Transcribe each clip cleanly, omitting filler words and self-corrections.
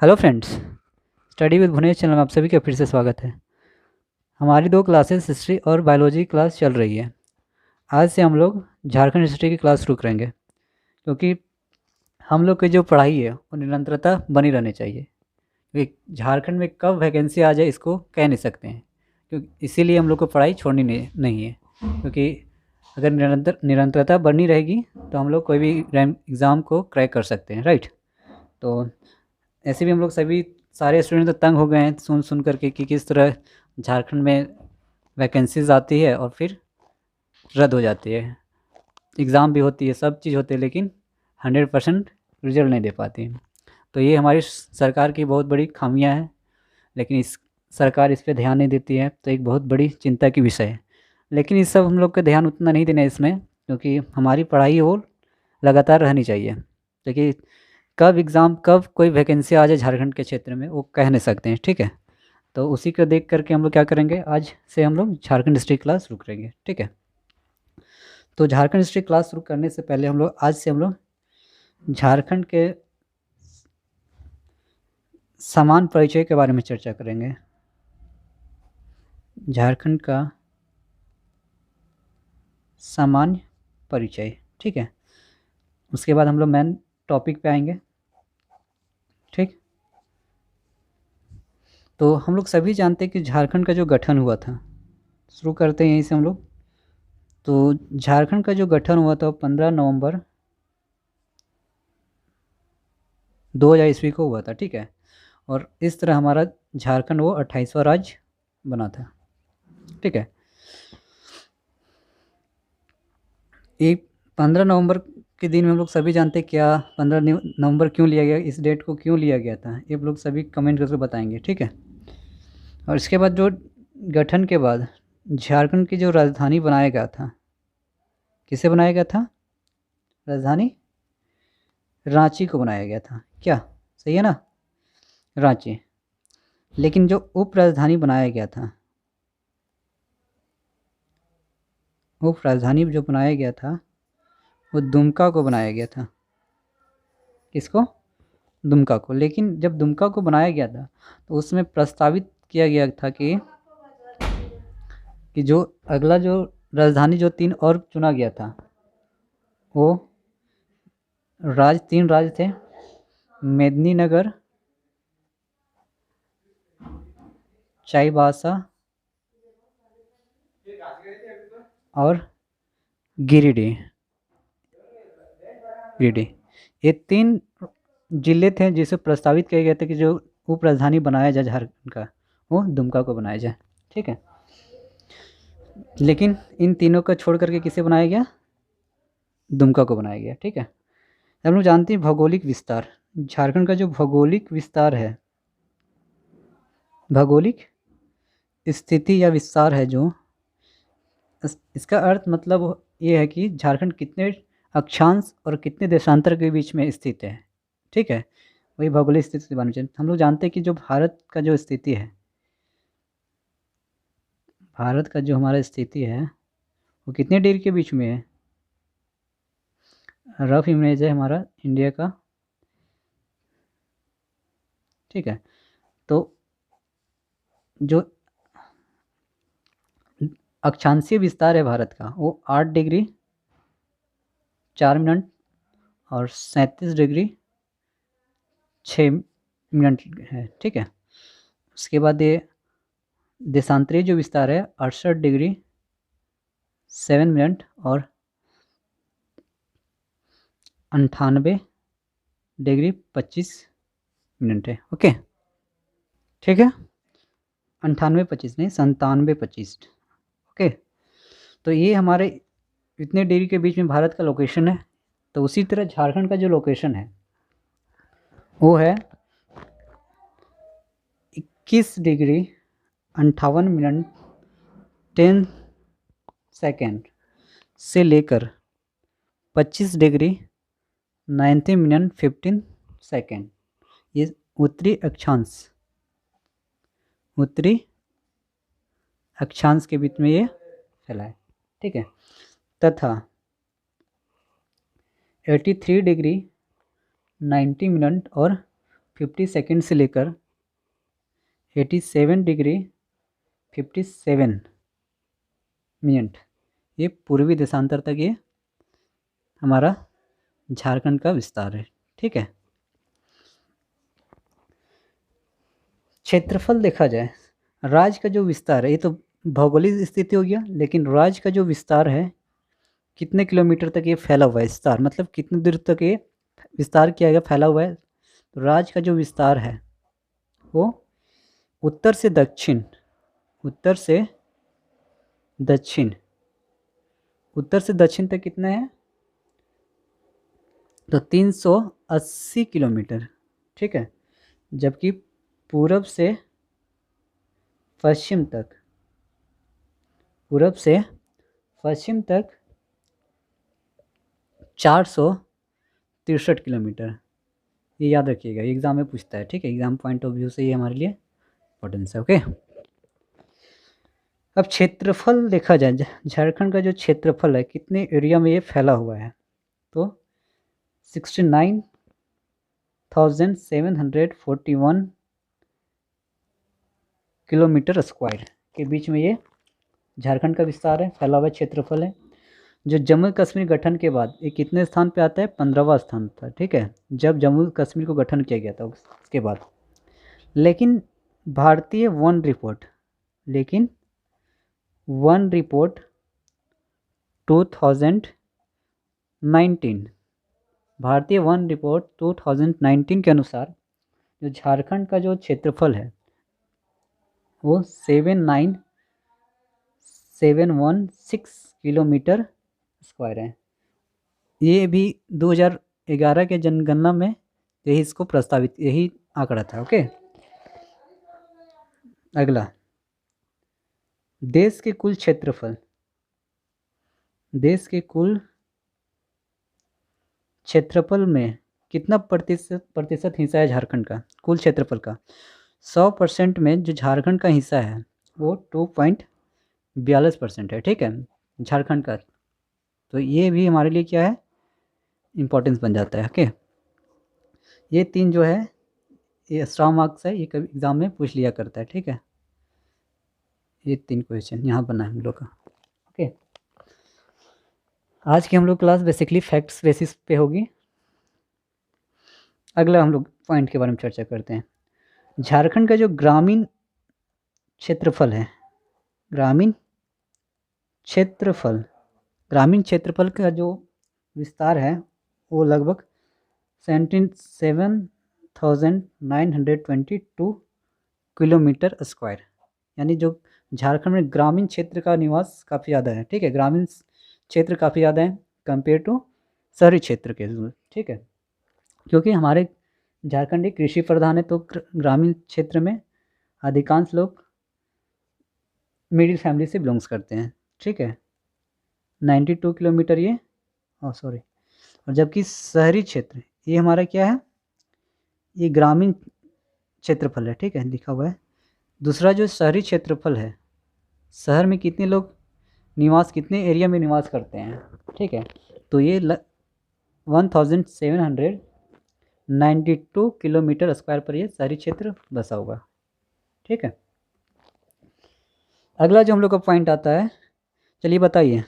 Hello friends, study with Bhuvnesh channel में आप सभी का फिर से स्वागत है। हमारी दो क्लासेस हिस्ट्री और बायोलॉजी क्लास चल रही है। आज से हम लोग झारखंड हिस्ट्री की क्लास शुरू करेंगे, क्योंकि हम लोग की जो पढ़ाई है वो निरंतरता बनी रहनी चाहिए। क्योंकि झारखंड में कब वैकेंसी आ जाए इसको कह नहीं सकते हैं, क्योंकि इसीलिए हम लोग को पढ़ाई छोड़नी नहीं है। क्योंकि अगर निरंतरता बनी रहेगी तो हम लोग कोई भी एग्ज़ाम को क्रैक कर सकते हैं, राइट। तो ऐसे भी हम लोग सभी सारे स्टूडेंट तो तंग हो गए हैं सुन सुन करके कि किस तरह झारखंड में वैकेंसीज आती है और फिर रद्द हो जाती है। एग्ज़ाम भी होती है, सब चीज़ होती है, लेकिन 100% रिजल्ट नहीं दे पाती। तो ये हमारी सरकार की बहुत बड़ी खामियां है, लेकिन इस सरकार इस पर ध्यान नहीं देती है, तो एक बहुत बड़ी चिंता की विषय है। लेकिन इस सब हम लोग का ध्यान उतना नहीं देना है इसमें, क्योंकि हमारी पढ़ाई वो लगातार रहनी चाहिए। क्योंकि कब एग्ज़ाम, कब कोई वैकेंसी आ जाए झारखंड के क्षेत्र में वो कह नहीं सकते हैं, ठीक है। तो उसी को देख करके हम लोग क्या करेंगे, आज से हम लोग झारखंड हिस्ट्री क्लास शुरू करेंगे, ठीक है। तो झारखंड हिस्ट्री क्लास शुरू करने से पहले आज से हम लोग झारखंड के समान परिचय के बारे में चर्चा करेंगे। झारखंड का सामान्य परिचय, ठीक है। उसके बाद हम लोग मेन टॉपिक पे आएंगे, ठीक। तो हम लोग सभी जानते हैं कि झारखंड का जो गठन हुआ था, शुरू करते हैं यहीं से हम लोग। तो झारखंड का जो गठन हुआ था वो 15 नवंबर 2000 ईस्वी को हुआ था, ठीक है। और इस तरह हमारा झारखंड वो 28वां राज्य बना था, ठीक है। ये 15 नवंबर के दिन में हम लोग सभी जानते हैं क्या 15 नवंबर क्यों लिया गया, इस डेट को क्यों लिया गया था, ये लोग सभी कमेंट करके बताएंगे, ठीक है। और इसके बाद जो गठन के बाद झारखंड की जो राजधानी बनाया गया था, किसे बनाया गया था? राजधानी रांची को बनाया गया था, क्या सही है ना, रांची। लेकिन जो उप राजधानी बनाया गया था, उप राजधानी जो बनाया गया था वो दुमका को बनाया गया था। किसको? दुमका को। लेकिन जब दुमका को बनाया गया था तो उसमें प्रस्तावित किया गया था कि जो अगला जो राजधानी जो 3 और चुना गया था, वो तीन राज्य थे, मेदिनीनगर, चाईबासा और गिरिडीह। ये 3 जिले थे जिसे प्रस्तावित किया गया था कि जो उप राजधानी बनाया जाए झारखंड का, वो दुमका को बनाया जाए, ठीक है। लेकिन इन तीनों को छोड़ करके किसे बनाया गया? दुमका को बनाया गया, ठीक है। हम लोग जानते हैं भौगोलिक विस्तार, झारखंड का जो भौगोलिक विस्तार है, भौगोलिक स्थिति या विस्तार है जो, इसका अर्थ मतलब ये है कि झारखंड कितने अक्षांश और कितने देशांतर के बीच में स्थित है, ठीक है। वही भौगोलिक स्थिति बननी चाहिए। हम लोग जानते हैं कि जो भारत का जो स्थिति है, भारत का जो हमारा स्थिति है वो कितने डिग्री के बीच में है? रफ इमेज है हमारा इंडिया का, ठीक है। तो जो अक्षांशीय विस्तार है भारत का वो 8 डिग्री 4 मिनट और 37 डिग्री 6 मिनट है, ठीक है। उसके बाद ये देशांतरीय जो विस्तार है 68 डिग्री 7 मिनट और 98 डिग्री 25 मिनट है, ओके, ठीक है। 98-25 नहीं, 97-25, ओके। तो ये हमारे इतने डिग्री के बीच में भारत का लोकेशन है। तो उसी तरह झारखंड का जो लोकेशन है वो है 21 डिग्री 58 मिनट 10 सेकेंड से लेकर 25 डिग्री 90 मिनट 15 सेकेंड। ये उत्तरी अक्षांश के बीच में ये फैला है, ठीक है। तथा 83 डिग्री 90 मिनट और 50 सेकंड से लेकर 87 डिग्री 57 मिनट, ये पूर्वी देशांतर तक ये हमारा झारखंड का विस्तार है। ठीक है, क्षेत्रफल देखा जाए, राज्य का जो विस्तार है, ये तो भौगोलिक स्थिति हो गया, लेकिन राज्य का जो विस्तार है कितने किलोमीटर तक ये फैला हुआ है, विस्तार मतलब कितनी दूर तक ये विस्तार किया गया, फैला हुआ है। तो राज्य का जो विस्तार है वो उत्तर से दक्षिण, उत्तर से दक्षिण, उत्तर से दक्षिण तक कितना है, तो 380 किलोमीटर। ठीक है, जबकि पूरब से पश्चिम तक, पूरब से पश्चिम तक 463 किलोमीटर। ये याद रखिएगा, एग्ज़ाम में पूछता है। ठीक है, एग्ज़ाम पॉइंट ऑफ व्यू से ये हमारे लिए इम्पोर्टेंस है। ओके, अब क्षेत्रफल देखा जाए, झारखंड का जो क्षेत्रफल है कितने एरिया में ये फैला हुआ है, तो 69,741 किलोमीटर स्क्वायर के बीच में ये झारखंड का विस्तार है, फैला हुआ क्षेत्रफल है। जो जम्मू कश्मीर गठन के बाद ये कितने स्थान पे आता है, 15वां स्थान था। ठीक है, जब जम्मू कश्मीर को गठन किया गया था उसके बाद। लेकिन भारतीय वन रिपोर्ट, लेकिन वन रिपोर्ट 2019, भारतीय वन रिपोर्ट 2019 के अनुसार जो झारखंड का जो क्षेत्रफल है वो 79716 किलोमीटर स्क्वायर है। ये भी 2011 के जनगणना में यही इसको प्रस्तावित, यही आंकड़ा था। ओके, अगला, देश के कुल क्षेत्रफल, देश के कुल क्षेत्रफल में कितना प्रतिशत हिस्सा है झारखंड का, कुल क्षेत्रफल का 100% में जो झारखंड का हिस्सा है वो 2.42% है। ठीक है, झारखंड का। तो ये भी हमारे लिए क्या है, इम्पोर्टेंस बन जाता है। ओके, ये तीन जो है ये स्ट्रॉन्ग मार्क्स है, ये कभी एग्ज़ाम में पूछ लिया करता है। ठीक है, ये 3 क्वेश्चन यहाँ बना है हम लोग का। ओके, आज की हम लोग क्लास बेसिकली फैक्ट्स बेसिस पे होगी। अगला हम लोग पॉइंट के बारे में चर्चा करते हैं। झारखंड का जो ग्रामीण क्षेत्रफल है, ग्रामीण क्षेत्रफल, ग्रामीण क्षेत्रफल का जो विस्तार है वो लगभग 77,922 किलोमीटर स्क्वायर, यानी जो झारखंड में ग्रामीण क्षेत्र का निवास काफ़ी ज़्यादा है। ठीक है, ग्रामीण क्षेत्र काफ़ी ज़्यादा है कंपेयर टू शहरी क्षेत्र के। ठीक है, क्योंकि हमारे झारखंड एक कृषि प्रधान है, तो ग्रामीण क्षेत्र में अधिकांश लोग मिडिल फैमिली से बिलोंग्स करते हैं। ठीक है, 92 किलोमीटर ये, सॉरी, और जबकि शहरी क्षेत्र ये हमारा क्या है, ये ग्रामीण क्षेत्रफल है। ठीक है, लिखा हुआ है। दूसरा जो शहरी क्षेत्रफल है, शहर में कितने लोग निवास, कितने एरिया में निवास करते हैं। ठीक है, तो ये 1792 किलोमीटर स्क्वायर पर ये शहरी क्षेत्र बसा हुआ। ठीक है, अगला जो हम लोग का पॉइंट आता है, चलिए बताइए,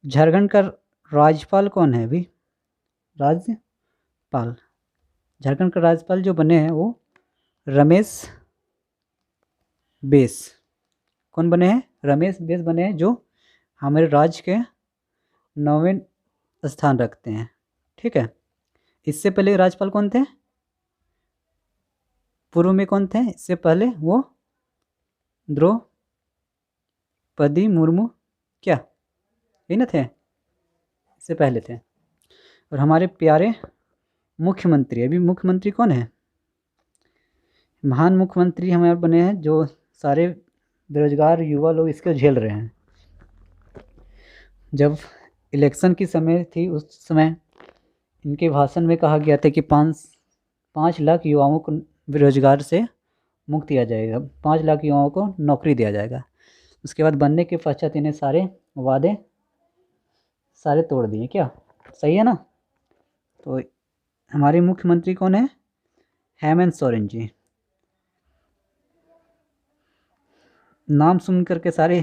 झारखंड का राज्यपाल कौन है अभी, राज्यपाल, झारखंड का राज्यपाल जो बने हैं वो रमेश बेस। कौन बने हैं, रमेश बेस बने हैं, जो हमारे राज्य के 9वें स्थान रखते हैं। ठीक है, इससे पहले राज्यपाल कौन थे, पूर्व में कौन थे, इससे पहले वो द्रौपदी मुर्मू, क्या ये ना थे, इससे पहले थे। और हमारे प्यारे मुख्यमंत्री, अभी मुख्यमंत्री कौन है, महान मुख्यमंत्री हमारे बने हैं, जो सारे बेरोजगार युवा लोग इसको झेल रहे हैं। जब इलेक्शन की समय थी उस समय इनके भाषण में कहा गया था कि 5 लाख युवाओं को बेरोजगार से मुक्त किया जाएगा, 5 लाख युवाओं को नौकरी दिया जाएगा। उसके बाद बनने के पश्चात इन्हें सारे वादे सारे तोड़ दिए। क्या सही है ना। तो हमारे मुख्यमंत्री कौन है, हेमंत सोरेन जी। नाम सुन करके सारे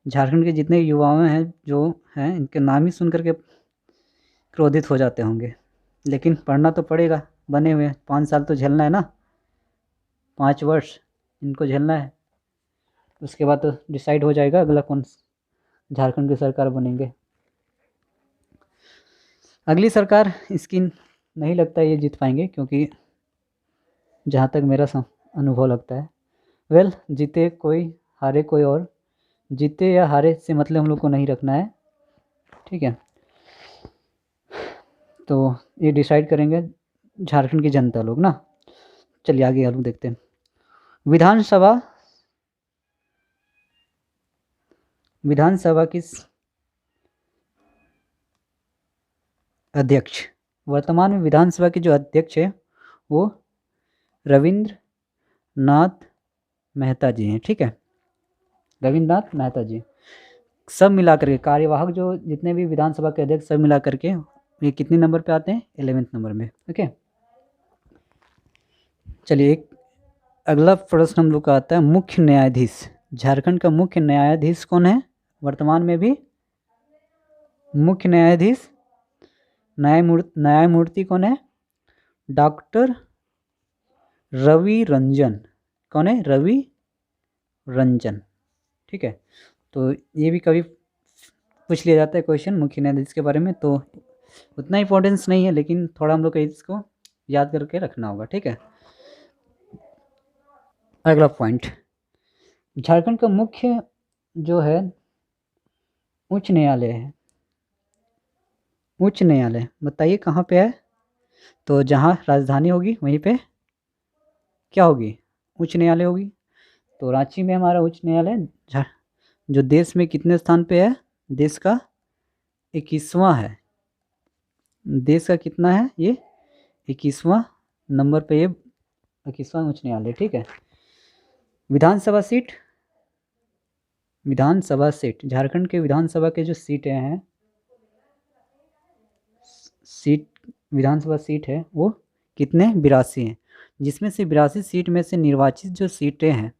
झारखंड के जितने युवाओं हैं जो हैं इनके नाम ही सुन करके क्रोधित हो जाते होंगे, लेकिन पढ़ना तो पड़ेगा, बने हुए हैं 5 साल तो झेलना है ना, 5 वर्ष इनको झेलना है। उसके बाद तो डिसाइड हो जाएगा अगला कौन झारखंड की सरकार बनेंगे। अगली सरकार इसकी नहीं लगता ये जीत पाएंगे, क्योंकि जहाँ तक मेरा अनुभव लगता है, वेल जीते कोई हारे कोई, और जीते या हारे से मतलब हम लोग को नहीं रखना है, ठीक है। तो ये डिसाइड करेंगे झारखंड की जनता लोग ना। चलिए आगे हम देखते हैं। विधानसभा की अध्यक्ष, वर्तमान में विधानसभा के जो अध्यक्ष है वो रविंद्र नाथ मेहता जी हैं, ठीक है। रविंद्र नाथ मेहता जी सब मिला करके कार्यवाहक जो जितने भी विधानसभा के अध्यक्ष सब मिला करके ये कितने नंबर पे आते हैं, 11वें नंबर में, ओके। चलिए एक अगला प्रश्न हम लोग का आता है, मुख्य न्यायाधीश। झारखंड का मुख्य न्यायाधीश कौन है वर्तमान में भी? मुख्य न्यायाधीश न्यायमूर्ति कौन है? डॉक्टर रवि रंजन। कौन है? रवि रंजन, ठीक है। तो ये भी कभी पूछ लिया जाता है क्वेश्चन मुख्य न्यायाधीश के बारे में, तो उतना इंपॉर्टेंस नहीं है, लेकिन थोड़ा हम लोग को इसको याद करके रखना होगा, ठीक है। अगला पॉइंट, झारखंड का मुख्य जो है उच्च न्यायालय है। उच्च न्यायालय बताइए कहाँ पे है? तो जहाँ राजधानी होगी वहीं पे क्या होगी? उच्च न्यायालय होगी। तो रांची में हमारा उच्च न्यायालय जो देश में कितने स्थान पे है? देश का 21वां है। देश का कितना है ये? 21वां नंबर पे ये 21वां उच्च न्यायालय, ठीक है। विधानसभा सीट झारखंड के विधानसभा के जो सीटें हैं, विधानसभा सीट है वो कितने? 82 हैं, जिसमें से 82 सीट में से निर्वाचित जो सीटें हैं,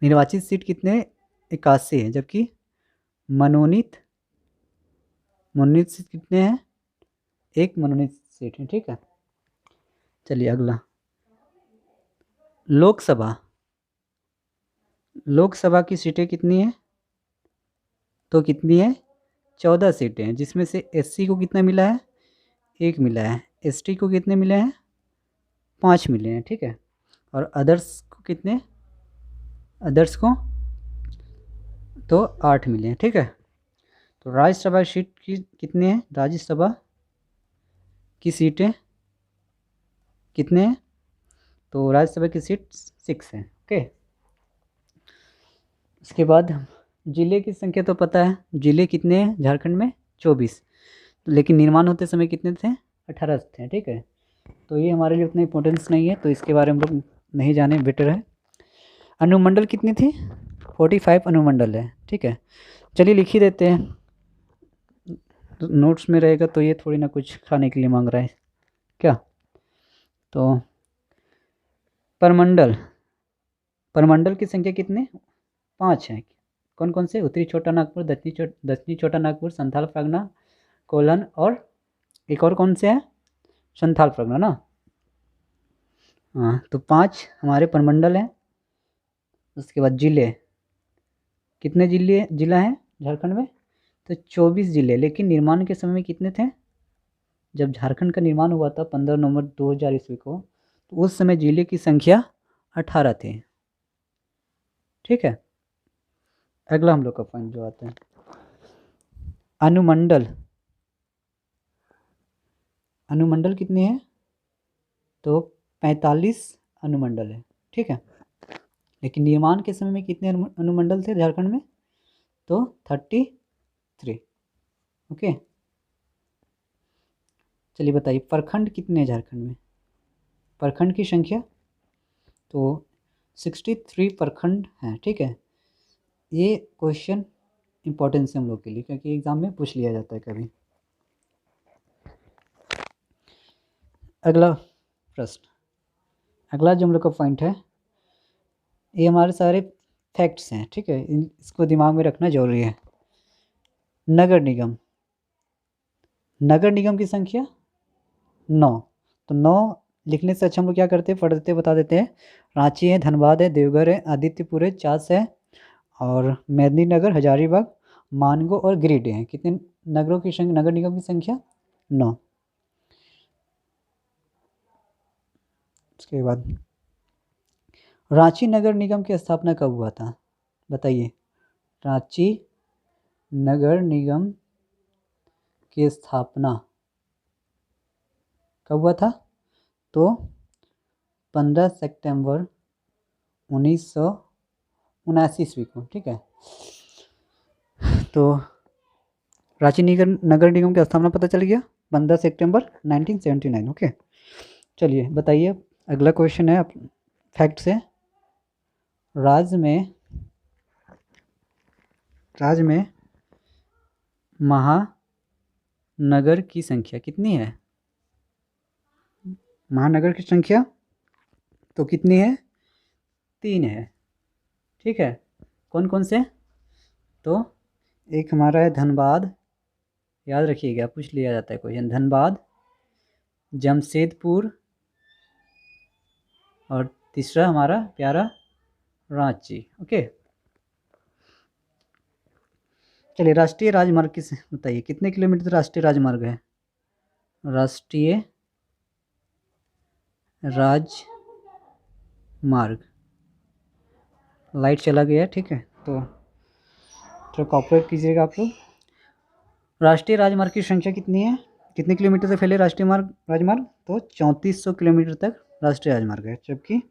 निर्वाचित सीट कितने? 81 है, जबकि मनोनीत सीट कितने हैं? एक मनोनीत सीट है, ठीक है। चलिए अगला, लोकसभा की सीटें कितनी है? तो कितनी है? 14 सीटें हैं, जिसमें से एससी को कितना मिला है? 1 मिला है। एसटी को कितने मिले हैं? 5 मिले हैं, ठीक है। और अदर्स को कितने? अदर्स को तो 8 मिले हैं, ठीक है। तो राज्यसभा सीट की कितने हैं? राज्यसभा की सीटें कितने हैं? तो राज्यसभा की सीट 6 है, ओके। उसके बाद जिले की संख्या तो पता है, जिले कितने हैं झारखंड में? 24, लेकिन निर्माण होते समय कितने थे? 18 थे, ठीक है। तो ये हमारे लिए उतना इंपॉर्टेंस नहीं है, तो इसके बारे में हम लोग नहीं जाने बेटर है। अनुमंडल कितनी थी? 45 अनुमंडल है, ठीक है। चलिए लिख ही देते हैं, नोट्स में रहेगा, तो ये थोड़ी ना कुछ खाने के लिए मांग रहा है क्या। तो परमंडल की संख्या कितने? 5 है। कौन कौन से? उत्तरी छोटा नागपुर, दक्षिणी छोटा नागपुर, संथाल परगना, कोलन, और एक और कौन से है? संथाल परगना ना। हाँ, तो 5 हमारे परमंडल हैं। उसके बाद जिले, कितने जिला हैं झारखंड में? तो 24 जिले, लेकिन निर्माण के समय में कितने थे? जब झारखंड का निर्माण हुआ था 15 नवंबर 2000 ईस्वी को, तो उस समय जिले की संख्या 18 थी, ठीक है। अगला हम लोग का पॉइंट जो आता है, अनुमंडल कितने हैं? तो 45 अनुमंडल है, ठीक है। लेकिन निर्माण के समय में कितने अनुमंडल थे झारखंड में? तो 33, ओके। चलिए बताइए प्रखंड कितने हैं झारखंड में? प्रखंड की संख्या तो 63 प्रखंड हैं, ठीक है। ये क्वेश्चन इंपॉर्टेंस है हम लोग के लिए, क्योंकि एग्जाम में पूछ लिया जाता है कभी। अगला प्रश्न। अगला जो हम लोग का पॉइंट है, ये हमारे सारे फैक्ट्स हैं, ठीक है, इसको दिमाग में रखना जरूरी है। नगर निगम, नगर निगम की संख्या 9। तो 9 लिखने से अच्छा हम लोग क्या करते हैं, पढ़ते बता देते हैं। रांची है, धनबाद है, देवघर है, आदित्यपुर है, चास है, और मेदिनीनगर, हजारीबाग, मानगो और गिरिडीह हैं। कितने नगरों की संख्या, नगर निगम की संख्या 9। उसके बाद रांची नगर निगम की स्थापना कब हुआ था, बताइए। रांची नगर निगम की स्थापना कब हुआ था, तो 15 सितंबर 1979 ईस्वी को, ठीक है। तो रांची नगर निगम की स्थापना पता चल गया, 15 सितंबर 1979। ओके, चलिए बताइए। अगला क्वेश्चन है फैक्ट से। राज्य में महानगर की संख्या कितनी है, महानगर की संख्या तो कितनी है, 3 है, ठीक है। कौन कौन से, तो एक हमारा है धनबाद, याद रखिएगा, पूछ लिया जाता है क्वेश्चन। धनबाद, जमशेदपुर, और तीसरा हमारा प्यारा रांची। ओके, चलिए राष्ट्रीय राजमार्ग किस बताइए, कितने किलोमीटर राष्ट्रीय राजमार्ग है। राष्ट्रीय राजमार्ग, लाइट चला गया, ठीक है, तो कॉपरेट कीजिएगा आप लोग। राष्ट्रीय राजमार्ग की संख्या कितनी है, कितने किलोमीटर से फैले राष्ट्रीय राजमार्ग, तो 3400 किलोमीटर तक राष्ट्रीय राजमार्ग है। जबकि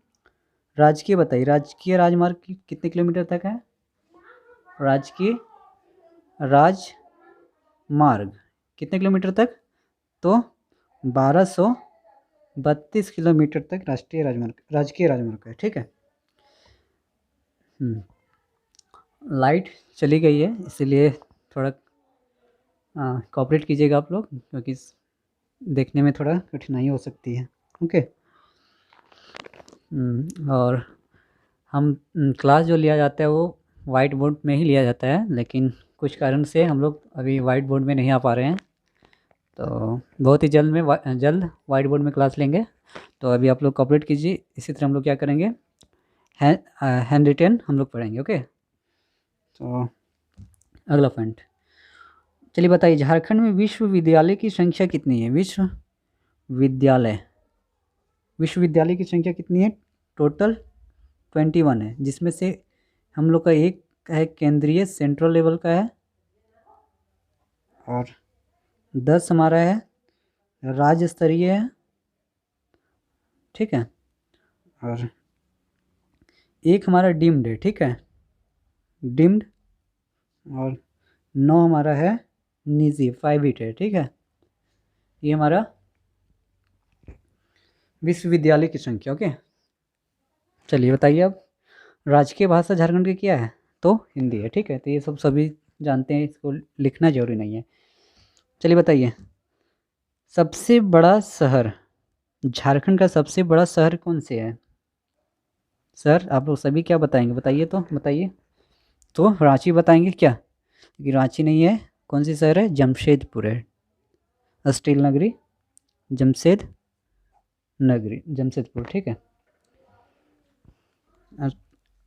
राजकीय बताइए, राजकीय राजमार्ग की कितने किलोमीटर तक है। राजकीय राजमार्ग कितने किलोमीटर तक, तो 1232 किलोमीटर तक राजकीय राजमार्ग है, ठीक है। लाइट चली गई है, इसलिए थोड़ा कोऑपरेट कीजिएगा आप लोग, क्योंकि देखने में थोड़ा कठिनाई हो सकती है। ओके, और हम क्लास जो लिया जाता है वो वाइट बोर्ड में ही लिया जाता है, लेकिन कुछ कारण से हम लोग अभी वाइट बोर्ड में नहीं आ पा रहे हैं, तो बहुत ही जल्द वाइट बोर्ड में क्लास लेंगे। तो अभी आप लोग कोऑपरेट कीजिए। इसी तरह हम लोग क्या करेंगे, हैंड रिटेन हम लोग पढ़ेंगे। ओके, तो अगला पॉइंट, चलिए बताइए, झारखंड में विश्वविद्यालय की संख्या कितनी है। विश्वविद्यालय की संख्या कितनी है, टोटल 21 है, जिसमें से हम लोग का एक है केंद्रीय सेंट्रल लेवल का है, और 10 हमारा है राज्य स्तरीय है, ठीक है, और एक हमारा डीम्ड है, ठीक है, डीम्ड, और 9 हमारा है निजी, 5 है, ठीक है। ये हमारा विश्वविद्यालय की संख्या। ओके, चलिए बताइए अब, राजकीय भाषा झारखंड की क्या है, तो हिंदी है, ठीक है। तो ये सब सभी जानते हैं, इसको लिखना जरूरी नहीं है। चलिए बताइए, सबसे बड़ा शहर, झारखंड का सबसे बड़ा शहर कौन से है। सर आप लोग सभी क्या बताएंगे, बताइए, तो बताइए। तो रांची बताएंगे क्या, क्योंकि रांची नहीं है, कौन सी शहर है, जमशेदपुर है, स्टील नगरी, जमशेदपुर, ठीक है।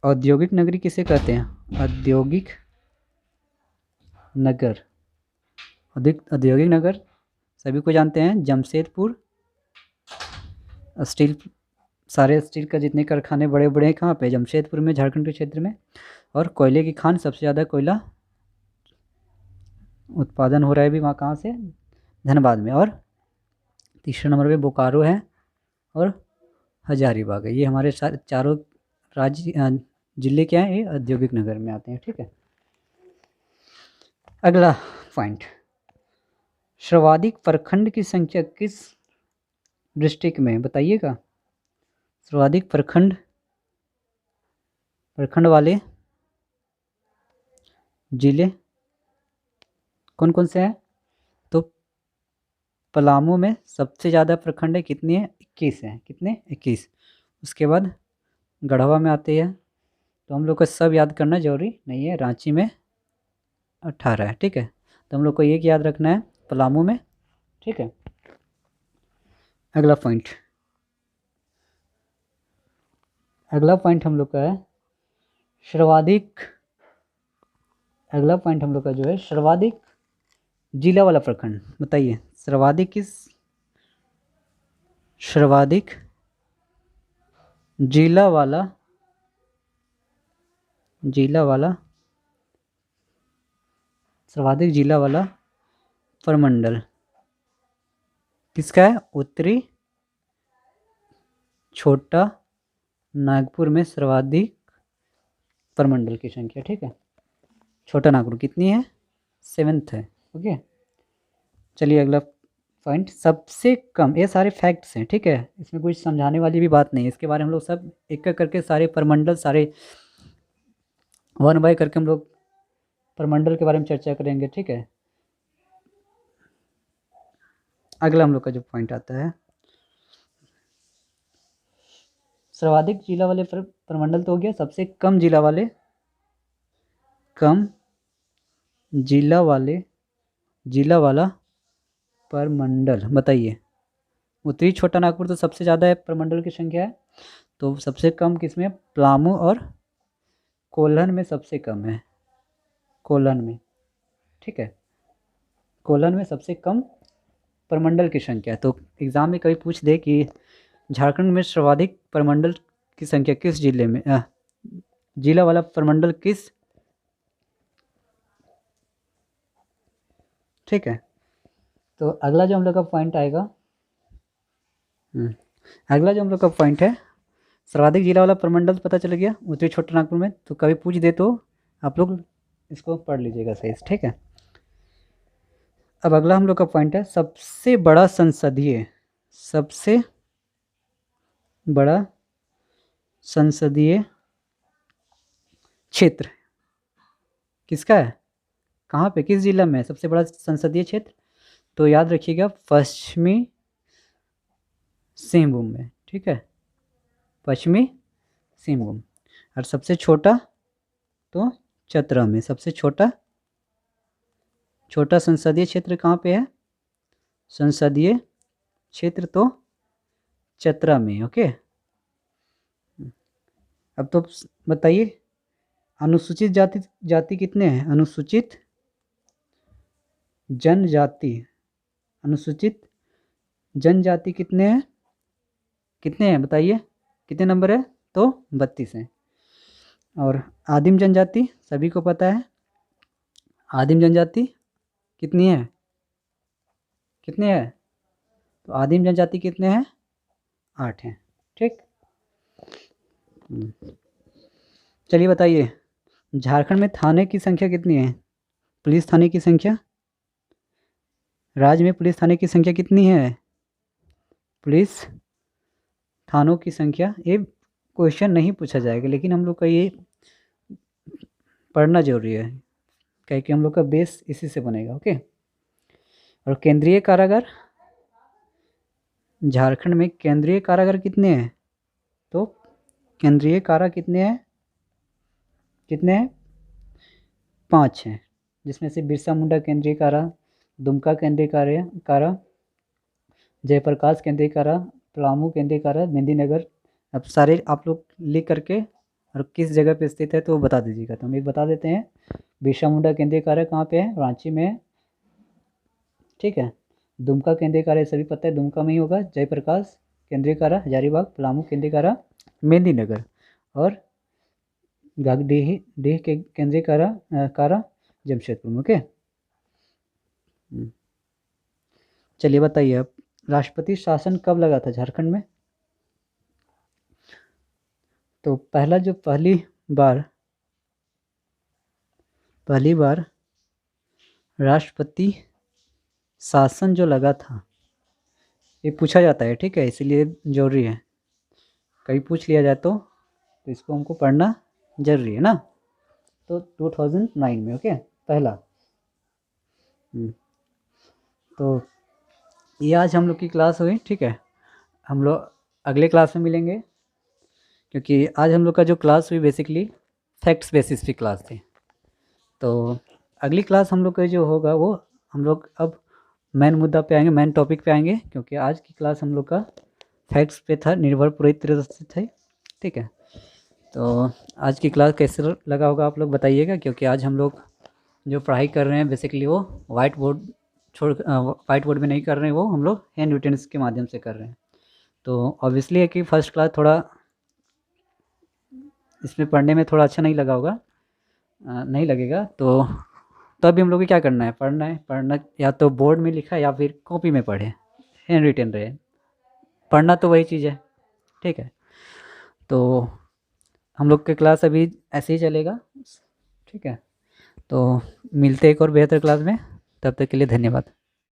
औद्योगिक नगरी किसे कहते हैं, औद्योगिक नगर सभी को जानते हैं, जमशेदपुर। स्टील, सारे स्टील का जितने कारखाने बड़े बड़े हैं कहाँ पे, जमशेदपुर में, झारखंड के क्षेत्र में। और कोयले की खान, सबसे ज़्यादा कोयला उत्पादन हो रहा है भी वहाँ, कहाँ से, धनबाद में। और तीसरे नंबर पे बोकारो है, और हजारीबाग है। ये हमारे चारों राज्य जिले क्या हैं, ये औद्योगिक नगर में आते हैं, ठीक है। अगला पॉइंट, सर्वाधिक प्रखंड की संख्या किस डिस्ट्रिक्ट में, बताइएगा। सर्वाधिक प्रखंड वाले जिले कौन कौन से हैं, तो पलामू में सबसे ज़्यादा प्रखंड है, कितनी है, 21 हैं। कितने? 21। उसके बाद गढ़वा में आते हैं, तो हम लोग को सब याद करना जरूरी नहीं है। रांची में 18 है, ठीक है। तो हम लोग को एक याद रखना है पलामू में, ठीक है। अगला पॉइंट हम लोग का है सर्वाधिक। अगला पॉइंट हम लोग का जो है सर्वाधिक जिला वाला प्रखंड। बताइए सर्वाधिक जिला वाला सर्वाधिक जिला वाला प्रमंडल किसका है? उत्तरी छोटा नागपुर में सर्वाधिक प्रमंडल की संख्या, ठीक है। छोटा नागपुर कितनी है? 7th है, ओके। चलिए अगला पॉइंट सबसे कम। ये सारे फैक्ट्स हैं, ठीक है, इसमें कुछ समझाने वाली भी बात नहीं है। इसके बारे में हम लोग सब एक एक करके सारे प्रमंडल, सारे 1 बाय करके हम लोग प्रमंडल के बारे में चर्चा करेंगे, ठीक है। अगला हम लोग का जो पॉइंट आता है सर्वाधिक जिला वाले प्रमंडल तो हो गया। सबसे कम जिला वाला प्रमंडल बताइए। उत्तरी छोटा नागपुर तो सबसे ज़्यादा है प्रमंडल की संख्या है, तो सबसे कम किसमें? पलामू और कोल्हन में सबसे कम है। कोल्हन में, ठीक है, कोल्हन में सबसे कम प्रमंडल की संख्या। तो एग्ज़ाम में कभी पूछ दे कि झारखंड में सर्वाधिक प्रमंडल की संख्या किस जिले में, जिला वाला प्रमंडल किस, ठीक है। तो अगला जो हम लोग का पॉइंट आएगा, अगला जो हम लोग का पॉइंट है सर्वाधिक जिला वाला प्रमंडल पता चल गया उत्तरी छोटा नागपुर में। तो कभी पूछ दे तो आप लोग इसको पढ़ लीजिएगा सही से, ठीक है। अब अगला हम लोग का पॉइंट है सबसे बड़ा संसदीय क्षेत्र किसका है? कहाँ पे, किस जिला में सबसे बड़ा संसदीय क्षेत्र? तो याद रखिएगा पश्चिमी सिंहभूम में, ठीक है, पश्चिमी सिंहभूम। और सबसे छोटा तो चतरा में। सबसे छोटा संसदीय क्षेत्र कहाँ पे है? संसदीय क्षेत्र तो चतरा में, ओके। अब तो बताइए अनुसूचित जाति कितने हैं? अनुसूचित जनजाति कितने हैं बताइए, कितने नंबर है? तो 32 हैं। और आदिम जनजाति सभी को पता है, आदिम जनजाति कितनी है? तो आदिम जनजाति कितने हैं? 8 हैं, ठीक। चलिए बताइए झारखंड में थाने की संख्या कितनी है? पुलिस थाने की संख्या, राज्य में पुलिस थाने की संख्या कितनी है? पुलिस थानों की संख्या, ये क्वेश्चन नहीं पूछा जाएगा, लेकिन हम लोग का ये पढ़ना जरूरी है, क्योंकि हम लोग का बेस इसी से बनेगा, ओके। और केंद्रीय कारागार, झारखंड में केंद्रीय कारागार कितने हैं? तो केंद्रीय कारा कितने हैं? 5 हैं, जिसमें से बिरसा मुंडा केंद्रीय कारा, दुमका केंद्रीय कारा, जयप्रकाश केंद्रीय कारा, पलामू केंद्रीय कारा, मेदिनीनगर। अब सारे आप लोग लिख करके और किस जगह पे स्थित है तो बता दीजिएगा। तो हम एक बता देते हैं, बिरसा मुंडा केंद्रीय कारा कहाँ पे है? रांची में है, ठीक है। दुमका केंद्रीय कारा सभी पता है, दुमका में ही होगा। जयप्रकाश केंद्रीय कारा हजारीबाग, पलामू केंद्रीय कारा मेदिनीनगर, और गागडीह के केंद्रीय कारा जमशेदपुर में, ओके। चलिए बताइए अब राष्ट्रपति शासन कब लगा था झारखंड में? तो पहली बार राष्ट्रपति शासन जो लगा था, ये पूछा जाता है, ठीक है, इसलिए जरूरी है। कभी पूछ लिया जाए तो इसको हमको पढ़ना जरूरी है ना। तो 2009 में, ओके, पहला। तो ये आज हम लोग की क्लास हुई, ठीक है। हम लोग अगले क्लास में मिलेंगे, क्योंकि आज हम लोग का जो क्लास हुई बेसिकली फैक्ट्स बेसिस पे क्लास थी। तो अगली क्लास हम लोग का जो होगा वो हम लोग अब मेन मुद्दा पे आएंगे, मेन टॉपिक पे आएंगे, क्योंकि आज की क्लास हम लोग का फैक्ट्स पे था, निर्भर पूरी तरह से थे। ठीक है, तो आज की क्लास कैसे लगा होगा आप लोग बताइएगा, क्योंकि आज हम लोग जो पढ़ाई कर रहे हैं बेसिकली वो वाइट बोर्ड में नहीं कर रहे हैं, वो हम लोग हैंड रिटन्स के माध्यम से कर रहे हैं। तो ऑब्वियसली है कि फर्स्ट क्लास थोड़ा इसमें पढ़ने में थोड़ा अच्छा नहीं लगा होगा, नहीं लगेगा। तो अभी हम लोग को क्या करना है, पढ़ना या तो बोर्ड में लिखा या फिर कॉपी में पढ़े, हैंड रिटन रहे, पढ़ना तो वही चीज़ है। ठीक है, तो हम लोग के क्लास अभी ऐसे ही चलेगा। ठीक है, तो मिलते हैं एक और बेहतर क्लास में, तब तक के लिए धन्यवाद।